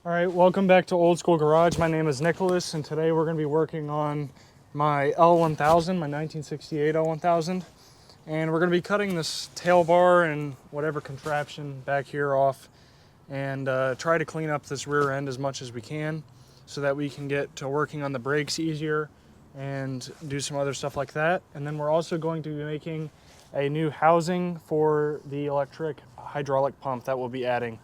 All right, welcome back to Old School Garage. My name is Nicholas, and today we're going to be working on my L1000, my 1968 L1000. And we're going to be cutting this tail bar and whatever contraption back here off and try to clean up this rear end as much as we can so that we can get to working on the brakes easier and do some other stuff like that. And then we're also going to be making a new housing for the electric hydraulic pump that we'll be adding.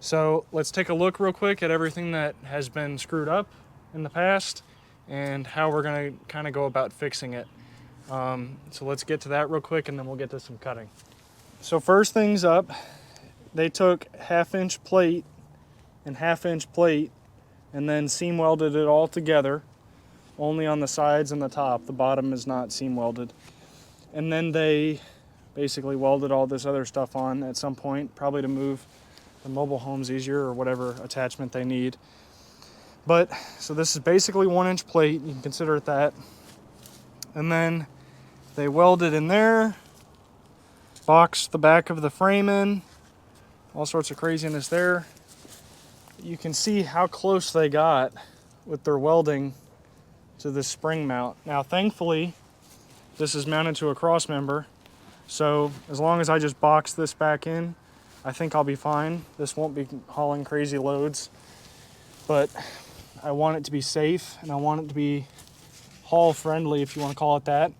So let's take a look real quick at everything that has been screwed up in the past and how we're going to kind of go about fixing it. So let's get to that real quick and then we'll get to some cutting. So first things up, they took 1/2-inch plate and 1/2-inch plate and then seam welded it all together, only on the sides and the top. The bottom is not seam welded. And then they basically welded all this other stuff on at some point, probably to move the mobile homes easier or whatever attachment they need. But so this is basically 1-inch plate, you can consider it that. And then they welded in there, boxed the back of the frame in, all sorts of craziness there. You can see how close they got with their welding to this spring mount. Now thankfully this is mounted to a cross member, so as long as I just box this back in, I think I'll be fine. This won't be hauling crazy loads, but I want it to be safe and I want it to be haul friendly, if you want to call it that.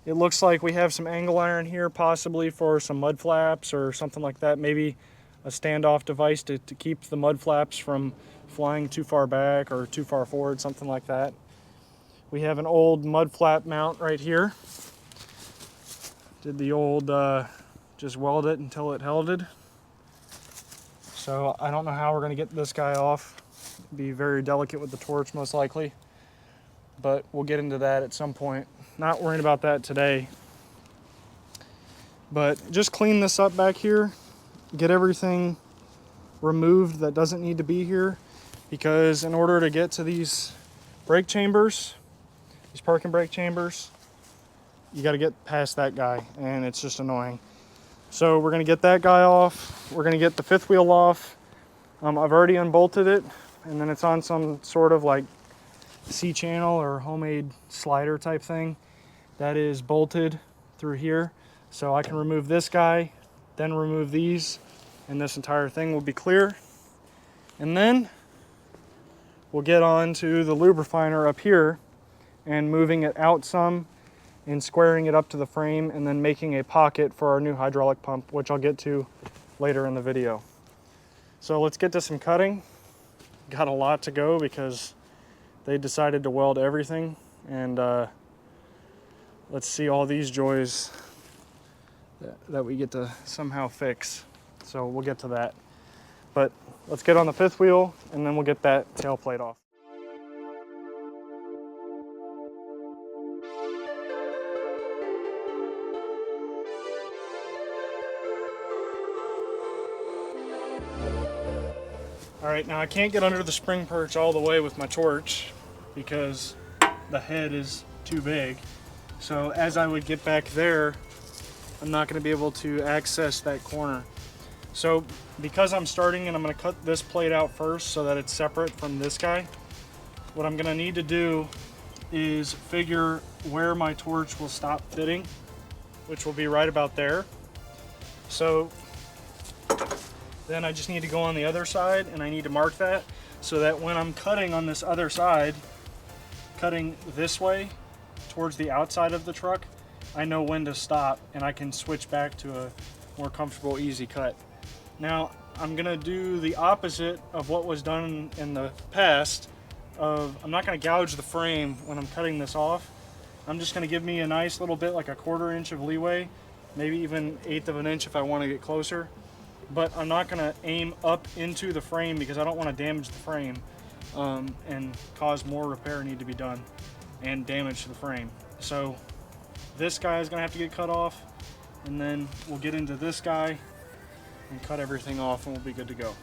It looks like we have some angle iron here, possibly for some mud flaps or something like that. Maybe a standoff device to keep the mud flaps from flying too far back or too far forward, something like that. We have an old mud flap mount right here. Did the old just weld it until it held. So I don't know how we're going to get this guy off. Be very delicate with the torch most likely, but we'll get into that at some point. Not worrying about that today. But just clean this up back here, get everything removed that doesn't need to be here, because in order to get to these brake chambers, these parking brake chambers, you got to get past that guy, and it's just annoying. So we're going to get that guy off. We're going to get the fifth wheel off. I've already unbolted it, and then it's on some sort of like C-channel or homemade slider type thing that is bolted through here. So I can remove this guy, then remove these, and this entire thing will be clear. And then we'll get on to the lubrifiner up here and moving it out some and squaring it up to the frame and then making a pocket for our new hydraulic pump, which I'll get to later in the video. So let's get to some cutting. Got a lot to go because they decided to weld everything, and let's see all these joys that we get to somehow fix. So we'll get to that. But let's get on the fifth wheel and then we'll get that tail plate off. All right, now I can't get under the spring perch all the way with my torch because the head is too big. So as I would get back there, I'm not going to be able to access that corner. So because I'm starting and I'm going to cut this plate out first so that it's separate from this guy, what I'm going to need to do is figure where my torch will stop fitting, which will be right about there. So then I just need to go on the other side and I need to mark that so that when I'm cutting on this other side, cutting this way towards the outside of the truck, I know when to stop and I can switch back to a more comfortable, easy cut. Now, I'm gonna do the opposite of what was done in the past. I'm not gonna gouge the frame when I'm cutting this off. I'm just gonna give me a nice little bit, like a 1/4 inch of leeway, maybe even 1/8 of an inch if I wanna get closer. But I'm not gonna aim up into the frame because I don't wanna damage the frame and cause more repair need to be done and damage to the frame. So this guy is gonna have to get cut off, and then we'll get into this guy and cut everything off and we'll be good to go.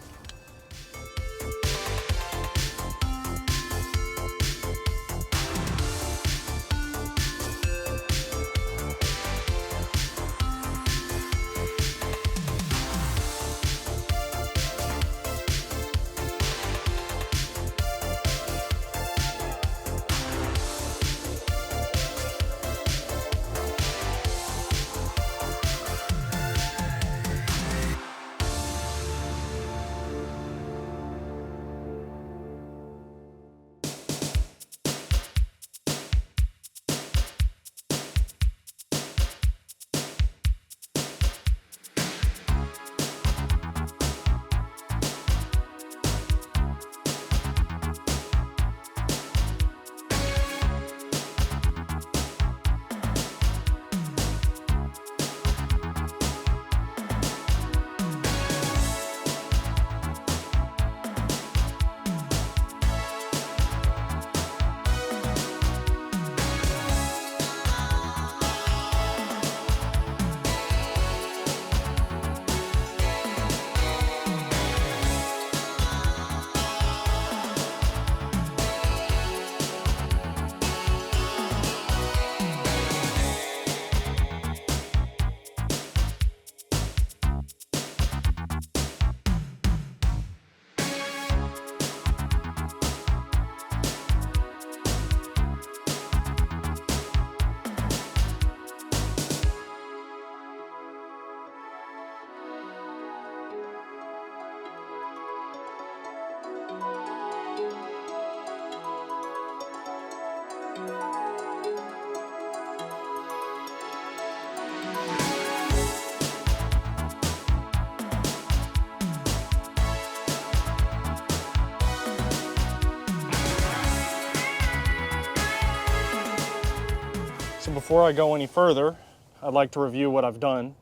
before I go any further, I'd like to review what I've done.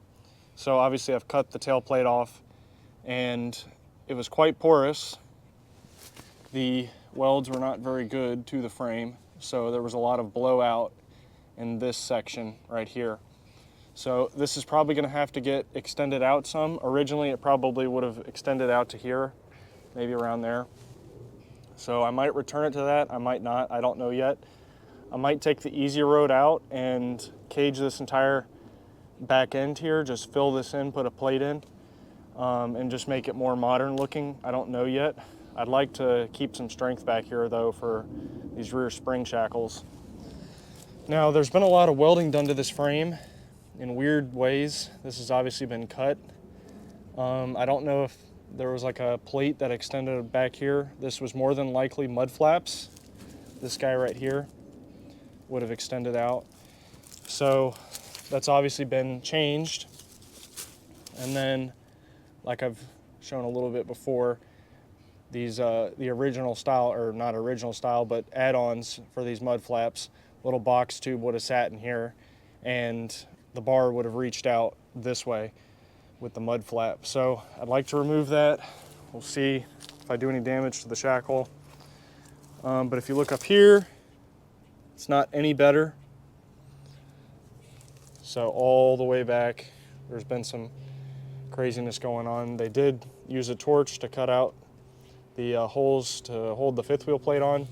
So obviously I've cut the tail plate off and it was quite porous. The welds were not very good to the frame, so there was a lot of blowout in this section right here. So this is probably going to have to get extended out some. Originally it probably would have extended out to here, maybe around there. So I might return it to that, I might not, I don't know yet. I might take the easy road out and cage this entire back end here, just fill this in, put a plate in, and just make it more modern looking. I don't know yet. I'd like to keep some strength back here though for these rear spring shackles. Now there's been a lot of welding done to this frame in weird ways. This has obviously been cut. I don't know if there was like a plate that extended back here. This was more than likely mud flaps. This guy right here would have extended out. So that's obviously been changed. And then, like I've shown a little bit before, these the original style, or not original style, but add-ons for these mud flaps, little box tube would have sat in here and the bar would have reached out this way with the mud flap. So I'd like to remove that. We'll see if I do any damage to the shackle. But if you look up here, it's not any better. So all the way back, there's been some craziness going on. They did use a torch to cut out the holes to hold the fifth wheel plate on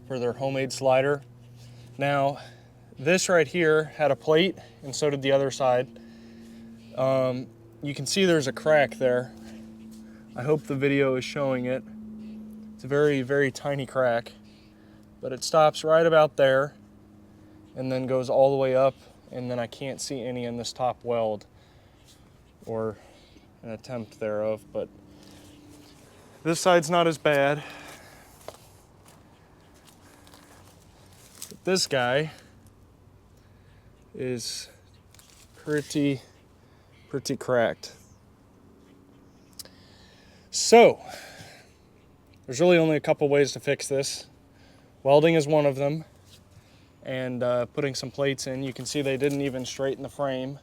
for their homemade slider. Now, this right here had a plate, and so did the other side. You can see there's a crack there. I hope the video is showing it. It's a very, very tiny crack, but it stops right about there and then goes all the way up, and then I can't see any in this top weld, or an attempt thereof, but this side's not as bad. But this guy is pretty cracked. So, there's really only a couple ways to fix this. Welding is one of them, and putting some plates in. You can see they didn't even straighten the frame.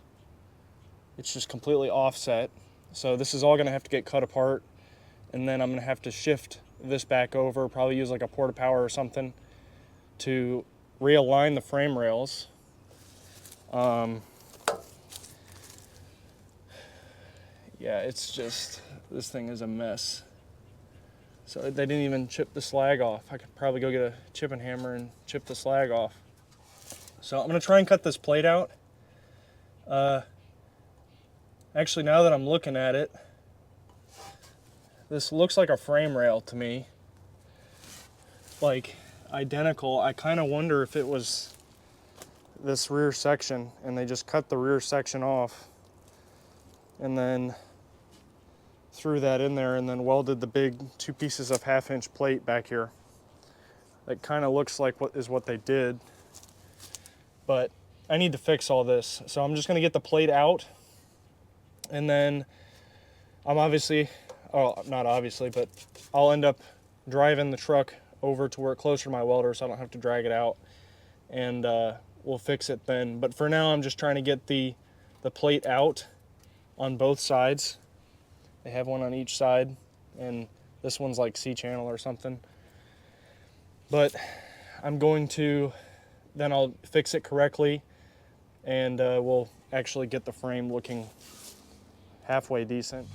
It's just completely offset. So this is all gonna have to get cut apart, and then I'm gonna have to shift this back over, probably use like a porta power or something to realign the frame rails. Yeah, it's just, this thing is a mess. So they didn't even chip the slag off. I could probably go get a chipping hammer and chip the slag off. So I'm gonna try and cut this plate out. Actually, now that I'm looking at it, this looks like a frame rail to me. Like, identical. I kind of wonder if it was this rear section and they just cut the rear section off and then threw that in there and then welded the big 2 pieces of 1/2 inch plate back here. That kind of looks like what they did, but I need to fix all this. So I'm just gonna get the plate out, and then I'm obviously, oh, not obviously, but I'll end up driving the truck over to where closer to my welder so I don't have to drag it out, and we'll fix it then. But for now, I'm just trying to get the plate out on both sides. They have one on each side, and this one's like C-channel or something. But I'm going to, then I'll fix it correctly, and we'll actually get the frame looking halfway decent.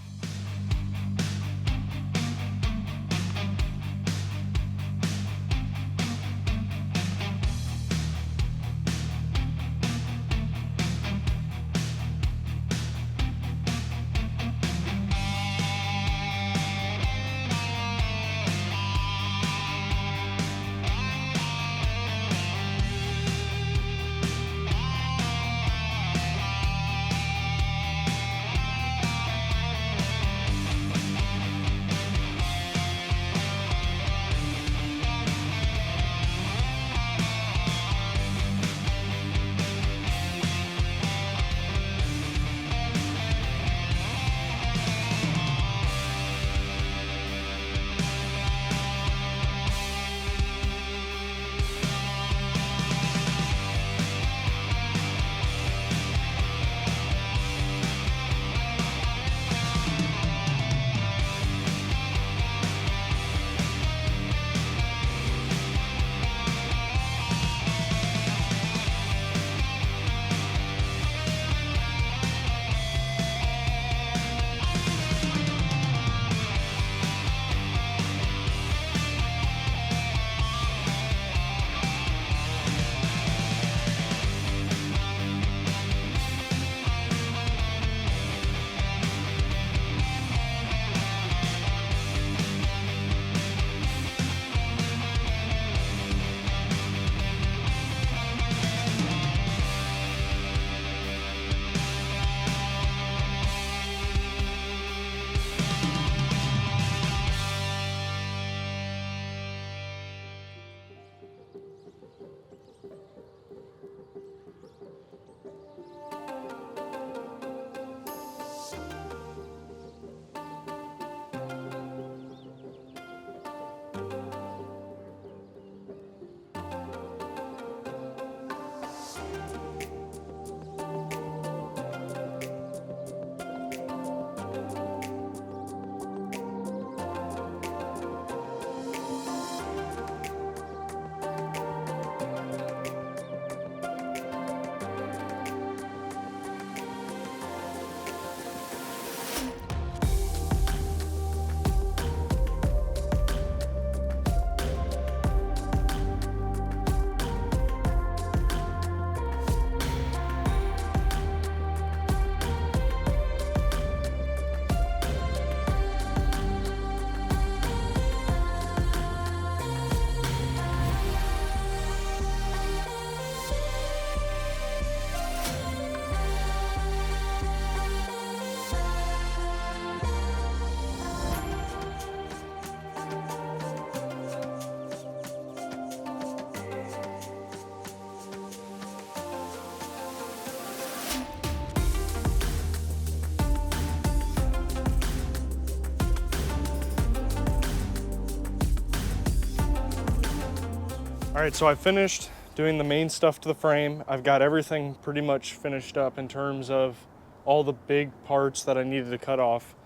All right, so I finished doing the main stuff to the frame. I've got everything pretty much finished up in terms of all the big parts that I needed to cut off,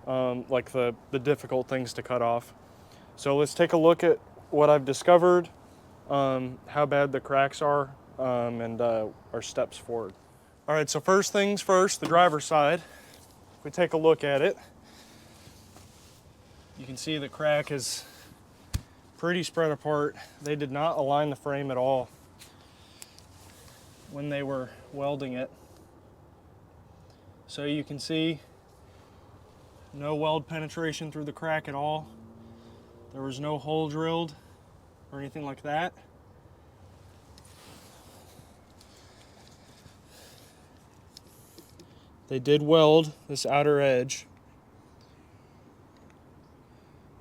like the difficult things to cut off. So let's take a look at what I've discovered, how bad the cracks are, and our steps forward. All right, so first things first, the driver's side. If we take a look at it, you can see the crack is pretty spread apart. They did not align the frame at all when they were welding it. So you can see no weld penetration through the crack at all. There was no hole drilled or anything like that. They did weld this outer edge,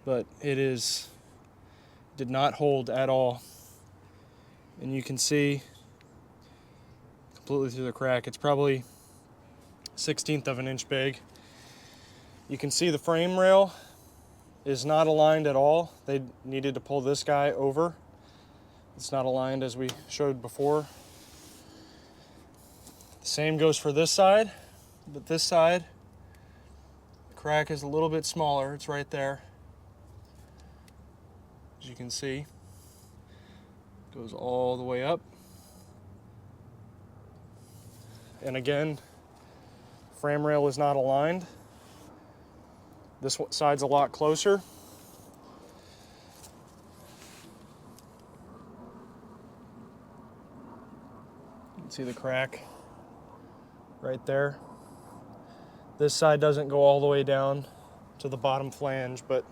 but did not hold at all. And you can see completely through the crack. It's probably 1/16 of an inch big. You can see the frame rail is not aligned at all. They needed to pull this guy over. It's not aligned as we showed before. The same goes for this side, but this side, the crack is a little bit smaller. It's right there. As you can see, it goes all the way up. And again, frame rail is not aligned. This side's a lot closer. You can see the crack right there. This side doesn't go all the way down to the bottom flange, but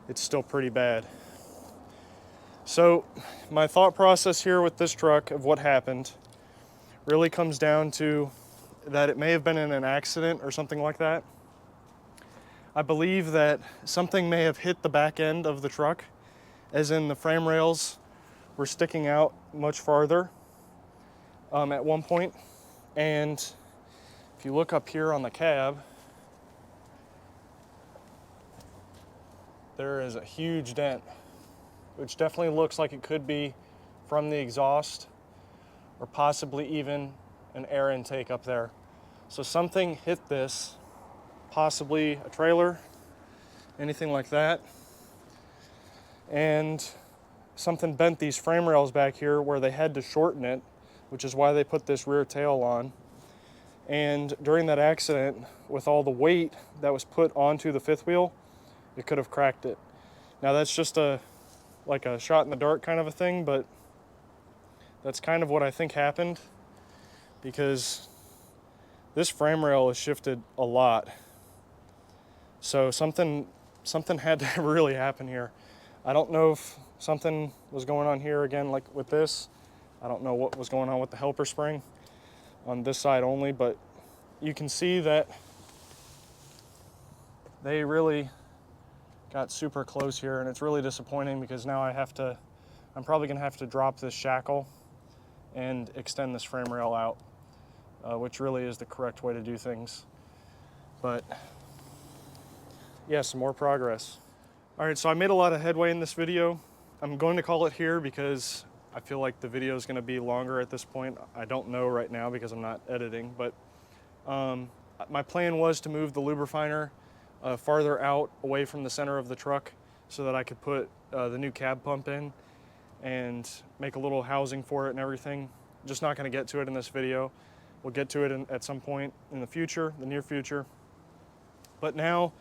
it's still pretty bad. So my thought process here with this truck of what happened really comes down to that it may have been in an accident or something like that. I believe that something may have hit the back end of the truck, as in the frame rails were sticking out much farther at one point. And if you look up here on the cab, there is a huge dent, which definitely looks like it could be from the exhaust or possibly even an air intake up there. So something hit this, possibly a trailer, anything like that. And something bent these frame rails back here where they had to shorten it, which is why they put this rear tail on. And during that accident, with all the weight that was put onto the fifth wheel, it could have cracked it. Now that's just like a shot in the dark kind of a thing, but that's kind of what I think happened, because this frame rail is shifted a lot. So something had to really happen here. I don't know if something was going on here again, like with this. I don't know what was going on with the helper spring on this side only, but you can see that they really got super close here, and it's really disappointing because now I'm probably gonna have to drop this shackle and extend this frame rail out, which really is the correct way to do things. But yeah, some more progress. All right, so I made a lot of headway in this video. I'm going to call it here because I feel like the video is gonna be longer at this point. I don't know right now because I'm not editing, but my plan was to move the lubrifiner farther out away from the center of the truck so that I could put the new cab pump in and make a little housing for it and everything. Just not gonna get to it in this video. We'll get to it at some point in the future, the near future. But now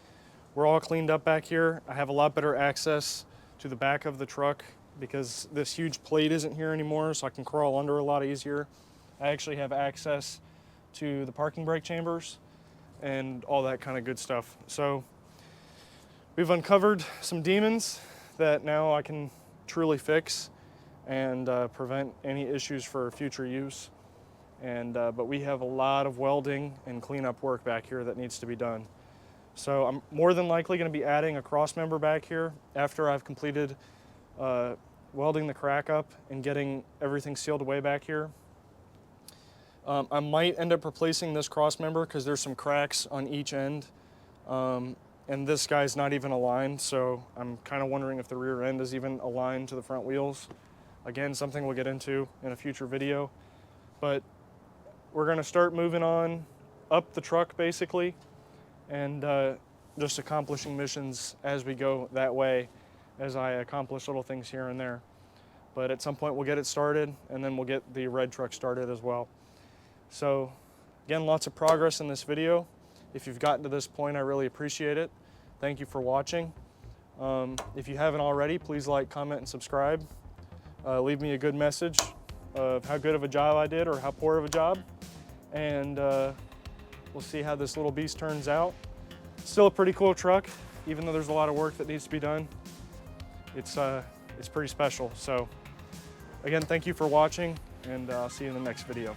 we're all cleaned up back here. I have a lot better access to the back of the truck because this huge plate isn't here anymore, so I can crawl under a lot easier. I actually have access to the parking brake chambers and all that kind of good stuff. So we've uncovered some demons that now I can truly fix and prevent any issues for future use. And but we have a lot of welding and cleanup work back here that needs to be done. So I'm more than likely going to be adding a cross member back here after I've completed welding the crack up and getting everything sealed away back here. I might end up replacing this cross member because there's some cracks on each end, and this guy's not even aligned, so I'm kind of wondering if the rear end is even aligned to the front wheels. Again, something we'll get into in a future video. But we're gonna start moving on up the truck basically, and just accomplishing missions as we go that way, as I accomplish little things here and there. But at some point we'll get it started, and then we'll get the red truck started as well. So again, lots of progress in this video. If you've gotten to this point, I really appreciate it. Thank you for watching. If you haven't already, please like, comment, and subscribe. Leave me a good message of how good of a job I did or how poor of a job. And we'll see how this little beast turns out. Still a pretty cool truck, even though there's a lot of work that needs to be done. It's pretty special. So again, thank you for watching, and I'll see you in the next video.